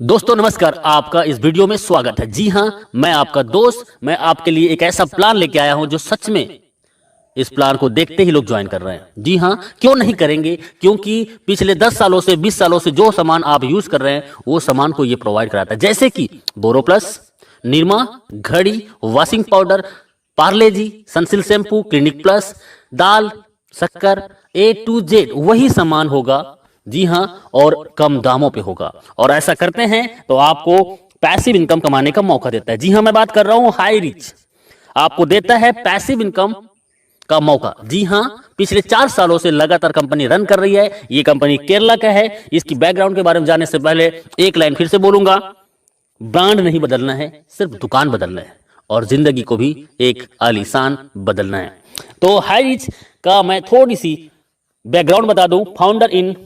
दोस्तों नमस्कार, आपका इस वीडियो में स्वागत है। जी हाँ, मैं आपका दोस्त, मैं आपके लिए एक ऐसा प्लान लेके आया हूं जो सच में इस प्लान को देखते ही लोग ज्वाइन कर रहे हैं। जी हाँ, क्यों नहीं करेंगे? क्योंकि पिछले 10 सालों से 20 सालों से जो सामान आप यूज कर रहे हैं वो सामान को ये प्रोवाइड कराता है, जैसे कि बोरो प्लस, निरमा, घड़ी, वॉशिंग पाउडर, पार्ले जी, सनसिल्क शैम्पू, क्लिनिक प्लस, दाल, शक्कर, A to Z वही सामान होगा। जी हाँ, और कम दामों पे होगा। और ऐसा करते हैं तो आपको पैसिव इनकम कमाने का मौका देता है। जी हाँ, मैं बात कर रहा हूं हाई रिच, आपको देता है पैसिव इनकम का मौका। जी हाँ, पिछले 4 सालों से लगातार कंपनी रन कर रही है। ये कंपनी केरला का है। इसकी बैकग्राउंड के बारे में जानने से पहले एक लाइन फिर से बोलूंगा, ब्रांड नहीं बदलना है, सिर्फ दुकान बदलना है और जिंदगी को भी एक आलीशान बदलना है। तो हाई रिच का मैं थोड़ी सी बैकग्राउंड बता दूं। फाउंडर इन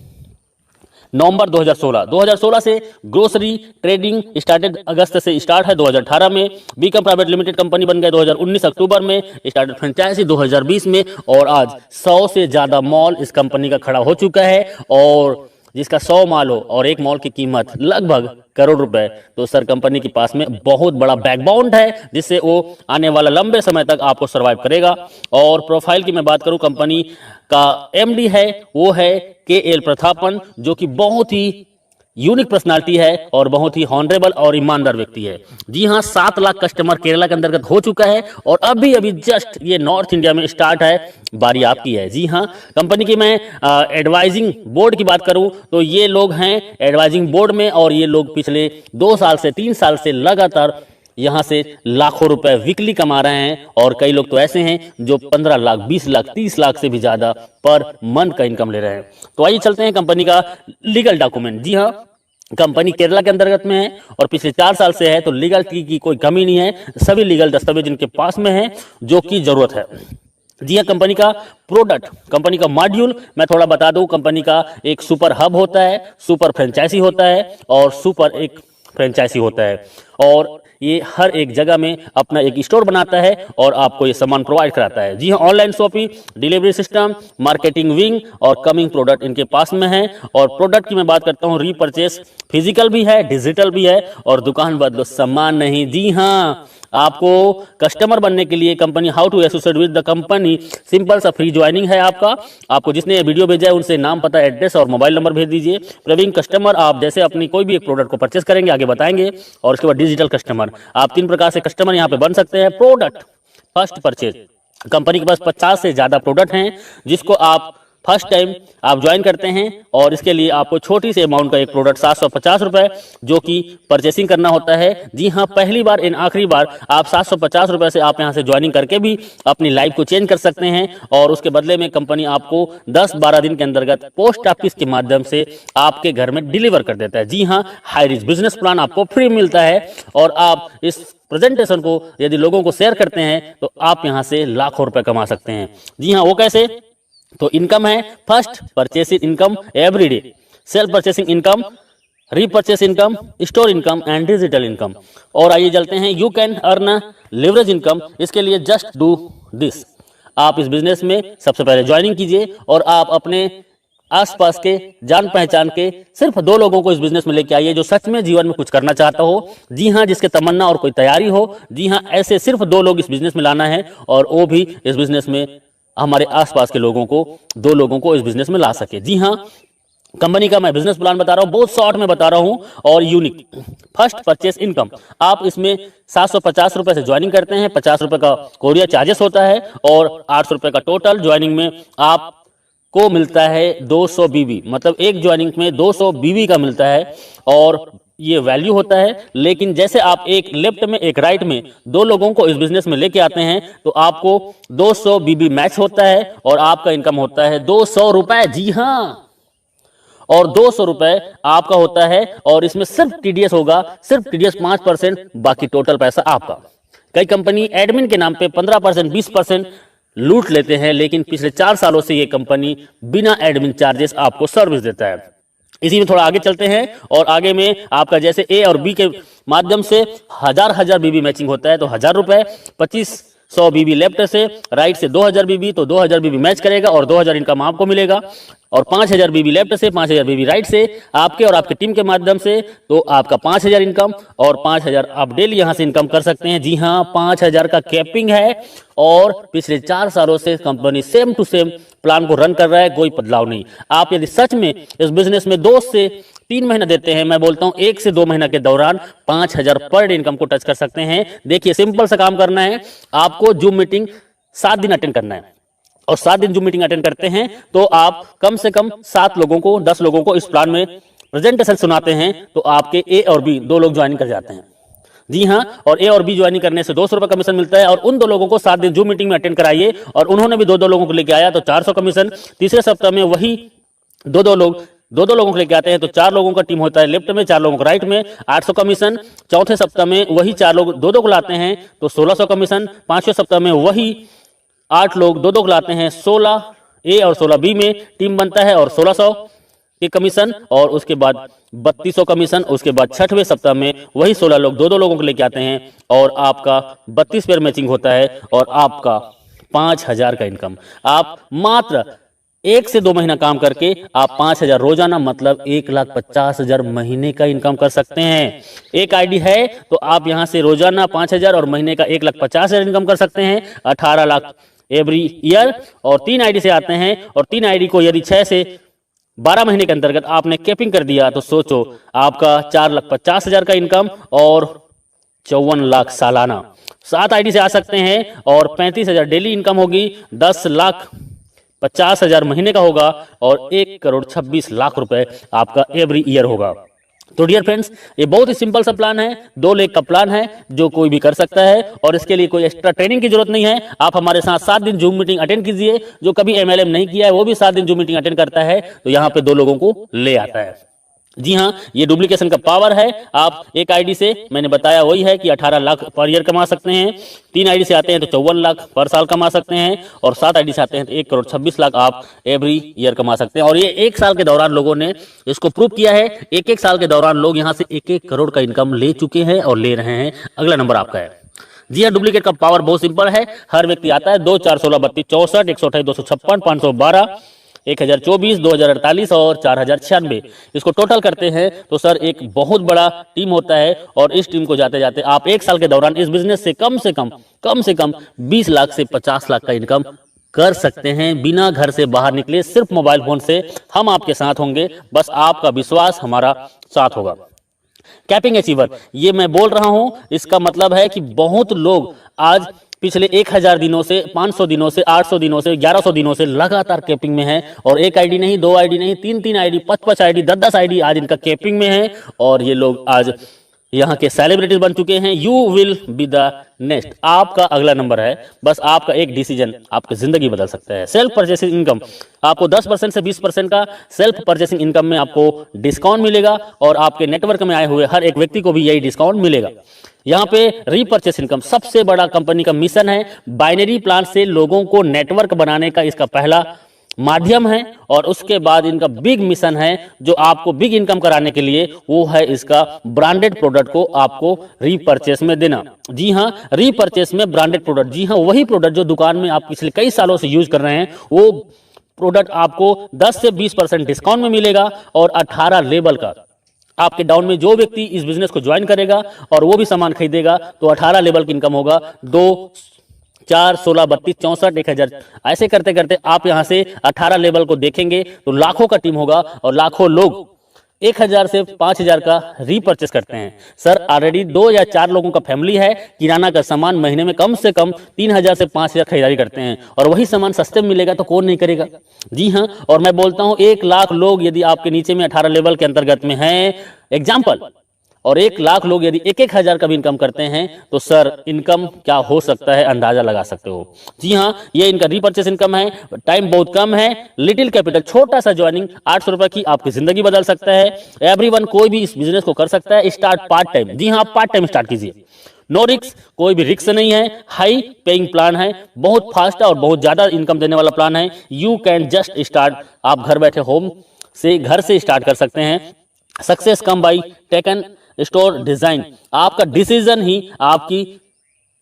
नवंबर 2016 से ग्रोसरी ट्रेडिंग स्टार्टेड, अगस्त से स्टार्ट है 2018 में। बीकम प्राइवेट लिमिटेड कंपनी बन गए 2019 अक्टूबर में। स्टार्टेड फ्रेंचाइजी 2020 में और आज 100 से ज्यादा मॉल इस कंपनी का खड़ा हो चुका है। और जिसका 100 मॉल हो और एक मॉल की कीमत लगभग करोड़ रुपए, तो सर कंपनी के पास में बहुत बड़ा बैकबोन है जिससे वो आने वाला लंबे समय तक आपको सरवाइव करेगा। और प्रोफाइल की मैं बात करूं, कंपनी का एमडी है वो है KL प्रतापन, जो कि बहुत ही यूनिक पर्सनालिटी है और बहुत ही हॉनरेबल और ईमानदार व्यक्ति है। जी हाँ, 7 लाख कस्टमर केरला के अंतर्गत हो चुका है और अभी अभी जस्ट ये नॉर्थ इंडिया में स्टार्ट है, बारी आपकी है। जी हाँ, कंपनी की मैं एडवाइजिंग बोर्ड की बात करूं तो ये लोग हैं एडवाइजिंग बोर्ड में और ये लोग पिछले 2 साल से 3 साल से लगातार यहां से लाखों रुपए वीकली कमा रहे हैं। और कई लोग तो ऐसे हैं जो 15 लाख, 20 लाख, 30 लाख से भी ज्यादा पर मंथ का इनकम ले रहे हैं। तो आइए चलते हैं कंपनी का लीगल डॉक्यूमेंट। जी हाँ, कंपनी केरला के अंतर्गत में है और पिछले 4 साल से है, तो लीगल की कोई कमी नहीं है। सभी लीगल दस्तावेज इनके पास में है जो की जरूरत है। जी हाँ, कंपनी का प्रोडक्ट, कंपनी का मॉड्यूल मैं थोड़ा बता दूं। कंपनी का एक सुपर हब होता है, सुपर फ्रेंचाइजी होता है और सुपर एक फ्रेंचाइजी होता है। और ये हर एक जगह में अपना एक स्टोर बनाता है और आपको ये सामान प्रोवाइड कराता है। जी हाँ, online shopping, delivery system, marketing wing और कमिंग प्रोडक्ट इनके पास में है। और प्रोडक्ट की मैं बात करता हूँ, रीपरचेस फिजिकल भी है, डिजिटल भी है और दुकान बदलो सामान नहीं। जी हाँ, आपको कस्टमर बनने के लिए company how to associate with the company, simple सा फ्री ज्वाइनिंग है आपको जिसने ये वीडियो भेजा है उनसे नाम, पता, एड्रेस और मोबाइल नंबर भेज दीजिए। प्रवीण कस्टमर, आप जैसे अपनी कोई भी एक प्रोडक्ट को परचेस करेंगे आगे बताएंगे। और उसके बाद डिजिटल कस्टमर, आप 3 प्रकार से कस्टमर यहाँ पे बन सकते हैं। प्रोडक्ट फर्स्ट परचेज, कंपनी के पास 50 से ज्यादा प्रोडक्ट हैं जिसको आप फर्स्ट टाइम आप ज्वाइन करते हैं और इसके लिए आपको छोटी सी अमाउंट का एक प्रोडक्ट 750 रुपए जो कि परचेसिंग करना होता है। जी हाँ, पहली बार इन आखिरी बार आप 750 रुपए से आप यहां से ज्वाइनिंग करके भी अपनी लाइफ को चेंज कर सकते हैं। और उसके बदले में कंपनी आपको 10-12 दिन के अंतर्गत पोस्ट ऑफिस के माध्यम से आपके घर में डिलीवर कर देता है। जी हाँ, हाई रिच बिजनेस प्लान आपको फ्री मिलता है और आप इस प्रेजेंटेशन को यदि लोगों को शेयर करते हैं तो आप यहां से लाखों रुपए कमा सकते हैं। जी हाँ, वो कैसे? तो इनकम है first purchasing income every day, self purchasing income, repurchase income, store income and digital income. और आइए चलते हैं, you can earn leverage income. इसके लिए जस्ट डू दिस, आप इस बिजनेस में सबसे पहले ज्वाइनिंग कीजिए और आप अपने आसपास के जान पहचान के सिर्फ 2 लोगों को इस बिजनेस में लेके आइए जो सच में जीवन में कुछ करना चाहता हो। जी हाँ, जिसके तमन्ना और कोई तैयारी हो। जी हाँ, ऐसे सिर्फ 2 लोग इस बिजनेस में लाना है और वो भी इस बिजनेस में हमारे आसपास के लोगों को, 2 लोगों को इस बिजनेस में ला सके। जी हाँ, कंपनी का मैं बिजनेस प्लान बता रहा हूं, बहुत शॉर्ट में बता रहा हूं और यूनिक। फर्स्ट परचेस इनकम, आप इसमें 750 रुपए से ज्वाइनिंग करते हैं, 50 रुपए का कोरियर चार्जेस होता है और 800 रुपए का टोटल ज्वाइनिंग में आपको मिलता है 200 बीबी, मतलब एक ज्वाइनिंग में 200 बीबी का मिलता है और ये वैल्यू होता है। लेकिन जैसे आप एक लेफ्ट में एक राइट में 2 लोगों को इस बिजनेस में लेके आते हैं तो आपको 200 बीबी मैच होता है और आपका इनकम होता है 200 रुपए। जी हाँ, और 200 रुपए आपका होता है और इसमें सिर्फ टीडीएस होगा, सिर्फ टीडीएस 5%, बाकी टोटल पैसा आपका। कई कंपनी एडमिन के नाम पे 15%, 20% लूट लेते हैं, लेकिन पिछले 4 सालों से ये कंपनी बिना एडमिन चार्जेस आपको सर्विस देता है। इसी में थोड़ा आगे चलते हैं और आगे में आपका जैसे ए और बी के माध्यम से हजार बीबी मैचिंग होता है तो 1000 रुपए, 25 100 बीबी लेफ्ट से, राइट से 2000 बीबी, तो 2000 बीबी मैच करेगा और 2000 इनकम आपको मिलेगा। और 5000 बीबी लेफ्ट से, 5000 बीबी राइट से आपके और आपके टीम के माध्यम से, तो आपका 5000 इनकम और 5000 आप डेली यहां से इनकम कर सकते हैं। जी हां, 5000 का कैपिंग है और पिछले 4 सालों से company same to same plan को रन कर रहा है, कोई बदलाव नहीं। आप यदि सच में इस बिजनेस में 2 से 3 महीना देते हैं, मैं बोलता हूं 1 से 2 महीना के दौरान 5000 पर डे इनकम को टच कर सकते हैं। देखिए, सिंपल सा काम करना है, आपको जूम मीटिंग 7 दिन अटेंड करना है और 7 दिन जूम मीटिंग अटेंड करते हैं तो आप कम से कम 7 लोगों को, 10 लोगों को इस प्लान में प्रेजेंटेशन सुनाते हैं, तो आपके ए और बी 2 लोग ज्वाइन कर जाते हैं। जी हां, और ए और बी ज्वाइन करने से 200 रुपए कमीशन मिलता है और उन 2 लोगों को 7 दिन जूम मीटिंग में अटेंड कराइए और उन्होंने भी 2-2 लोगों को लेके आया तो 400 कमीशन। तीसरे सप्ताह में वही 2-2 लोगों को लेके आते हैं तो 4 लोगों का टीम होता है लेफ्ट में, 4 लोगों को राइट में, 800 कमीशन। चौथे सप्ताह में वही 4 लोग 2-2 को लाते हैं तो 1600 कमीशन। पांचवें सप्ताह में वही 8 लोग 2-2 को लाते हैं, 16 ए और 16 बी में टीम बनता है और 1600 के कमीशन और उसके बाद 3200 कमीशन। उसके बाद छठवें सप्ताह में वही 16 लोग 2-2 लोगों को लेके आते हैं और आपका 32 पेयर मैचिंग होता है और आपका 5000 का इनकम। आप मात्र 1 से 2 महीना काम करके आप 5000 रोजाना, मतलब 1,50,000 महीने का इनकम कर सकते हैं। एक आईडी है तो आप यहां से रोजाना 5000 और महीने का 1,50,000 इनकम कर सकते हैं, 18 लाख एवरी ईयर। और 3 आईडी से आते हैं और 3 आईडी को यदि 6 से 12 महीने के अंतर्गत आपने कैपिंग कर दिया तो सोचो आपका 4,50,000 का इनकम और 54 लाख सालाना। 7 आईडी से आ सकते हैं और 35,000 डेली इनकम होगी, 10,50,000 महीने का होगा और 1,26,00,000 रुपए आपका एवरी ईयर होगा। तो डियर फ्रेंड्स, ये बहुत ही सिंपल सा प्लान है, 2 लाख का प्लान है जो कोई भी कर सकता है और इसके लिए कोई एक्स्ट्रा ट्रेनिंग की जरूरत नहीं है। आप हमारे साथ 7 दिन जूम मीटिंग अटेंड कीजिए। जो कभी एमएलएम नहीं किया है वो भी 7 दिन जूम मीटिंग अटेंड करता है तो यहाँ पे 2 लोगों को ले आता है। जी हाँ, ये डुप्लीकेशन का पावर है। आप एक आईडी से, मैंने बताया वही है कि 18 लाख पर ईयर कमा सकते हैं, 3 आईडी से आते हैं तो 54 लाख पर साल कमा सकते हैं और 7 आईडी से आते हैं तो 1,26,00,000 आप एवरी ईयर कमा सकते हैं। और ये 1 साल के दौरान लोगों ने इसको प्रूव किया है। 1-1 साल के दौरान लोग यहाँ से 1-1 करोड़ का इनकम ले चुके हैं और ले रहे हैं। अगला नंबर आपका है। जी हाँ, डुप्लीकेट का पावर बहुत सिंपल है। हर व्यक्ति आता है 2, 4, 16, 32, 64, 128, 256, 512, 1024, 2048 और 4096। इसको टोटल करते हैं तो सर एक बहुत बड़ा टीम होता है और इस टीम को जाते जाते आप 1 साल के दौरान इस बिजनेस से कम से कम 20 लाख से 50 लाख का इनकम कर सकते हैं बिना घर से बाहर निकले। सिर्फ मोबाइल फोन से हम आपके साथ होंगे, बस आपका विश्वास हमारा साथ होगा। कैपिंग अचीवर, ये मैं बोल रहा हूं, इसका मतलब है कि बहुत लोग आज पिछले 1000 दिनों से, 500 दिनों से, 800 दिनों से, 1100 दिनों से लगातार कैपिंग में है और 1 आईडी नहीं, 2 आईडी नहीं, 3-3 आईडी, 5-5 आईडी, 10-10 आईडी आज इनका कैपिंग में है और ये लोग आज यहाँ के सेलिब्रिटीज बन चुके हैं। You will be the next, आपका अगला नंबर है। बस आपका एक डिसीजन आपकी जिंदगी बदल सकता है। सेल्फ परचेसिंग इनकम, आपको 10% से 20% का सेल्फ परचेसिंग इनकम में आपको डिस्काउंट मिलेगा और आपके नेटवर्क में आए हुए हर एक व्यक्ति को भी यही डिस्काउंट मिलेगा। यहाँ पे रीपर्चेस इनकम सबसे बड़ा कंपनी का मिशन है। बाइनरी प्लान से लोगों को नेटवर्क बनाने का इसका पहला माध्यम है और उसके बाद इनका बिग मिशन है जो आपको बिग इनकम कराने के लिए, वो है इसका ब्रांडेड प्रोडक्ट को आपको रीपर्चेस में देना। जी हाँ, रीपर्चेस में ब्रांडेड प्रोडक्ट, जी हाँ, वही प्रोडक्ट जो दुकान में आप पिछले कई सालों से यूज कर रहे हैं, वो प्रोडक्ट आपको 10 से 20% डिस्काउंट में मिलेगा और 18 लेवल का आपके डाउन में जो व्यक्ति इस बिजनेस को ज्वाइन करेगा और वो भी सामान खरीदेगा तो 18 लेवल की इनकम होगा। 2, 4, 16, 32, 64, 1000, ऐसे करते करते आप यहां से 18 लेवल को देखेंगे तो लाखों का टीम होगा और लाखों लोग 1000 से 5000 का रीपर्चेस करते हैं। सर ऑलरेडी 2 या 4 लोगों का फैमिली है, किराना का सामान महीने में कम से कम 3000 से 5000 खरीदारी करते हैं और वही सामान सस्ते में मिलेगा तो कौन नहीं करेगा। जी हाँ, और मैं बोलता हूं 1 लाख लोग यदि आपके नीचे में 18 लेवल के अंतर्गत में हैं, एग्जाम्पल, और 1 लाख लोग यदि 1-1 हजार का भी इनकम करते हैं तो सर इनकम क्या हो सकता है अंदाजा लगा सकते हो। जी हाँ, ये इनका रीपर्चेस इनकम है। टाइम बहुत कम है, लिटिल कैपिटल, छोटा सा ज्वाइनिंग 800 रुपए की आपकी जिंदगी बदल सकता है। एवरीवन, कोई भी इस बिजनेस को कर सकता है। स्टार्ट पार्ट टाइम, जी हाँ, पार्ट टाइम स्टार्ट कीजिए। नो रिक्स, कोई भी रिक्स नहीं है। हाई पेइंग प्लान है, बहुत फास्ट और बहुत ज्यादा इनकम देने वाला प्लान है। यू कैन जस्ट स्टार्ट, आप घर बैठे होम से, घर से स्टार्ट कर सकते हैं। Success come by taken store design, आपका डिसीजन ही आपकी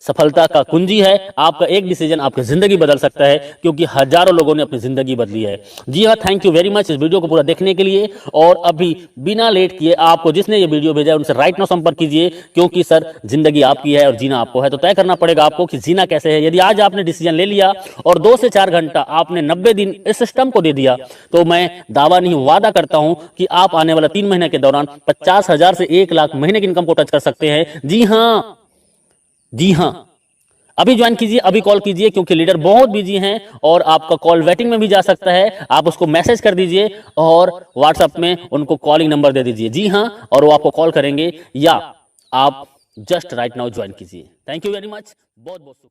सफलता का कुंजी है। आपका एक डिसीजन आपकी जिंदगी बदल सकता है, क्योंकि हजारों लोगों ने अपनी जिंदगी बदली है। जी हाँ, थैंक यू वेरी मच इस वीडियो को पूरा देखने के लिए। और अभी बिना लेट किए आपको जिसने ये वीडियो भेजा है उनसे राइट नाउ संपर्क कीजिए, क्योंकि सर जिंदगी आपकी है और जीना आपको है। तो तय करना पड़ेगा आपको कि जीना कैसे है। यदि आज आपने डिसीजन ले लिया और 2 से 4 घंटा आपने 90 दिन इस सिस्टम को दे दिया, तो मैं दावा नहीं वादा करता हूं कि आप आने वाला 3 महीने के दौरान 50,000 से 1 लाख महीने की इनकम को टच कर सकते हैं। जी हाँ, जी हां, अभी ज्वाइन कीजिए, अभी कॉल कीजिए, क्योंकि लीडर बहुत बिजी हैं और आपका कॉल वेटिंग में भी जा सकता है। आप उसको मैसेज कर दीजिए और व्हाट्सएप में उनको कॉलिंग नंबर दे दीजिए। जी हां, और वो आपको कॉल करेंगे, या आप जस्ट राइट नाउ ज्वाइन कीजिए। थैंक यू वेरी मच, बहुत बहुत शुक्रिया।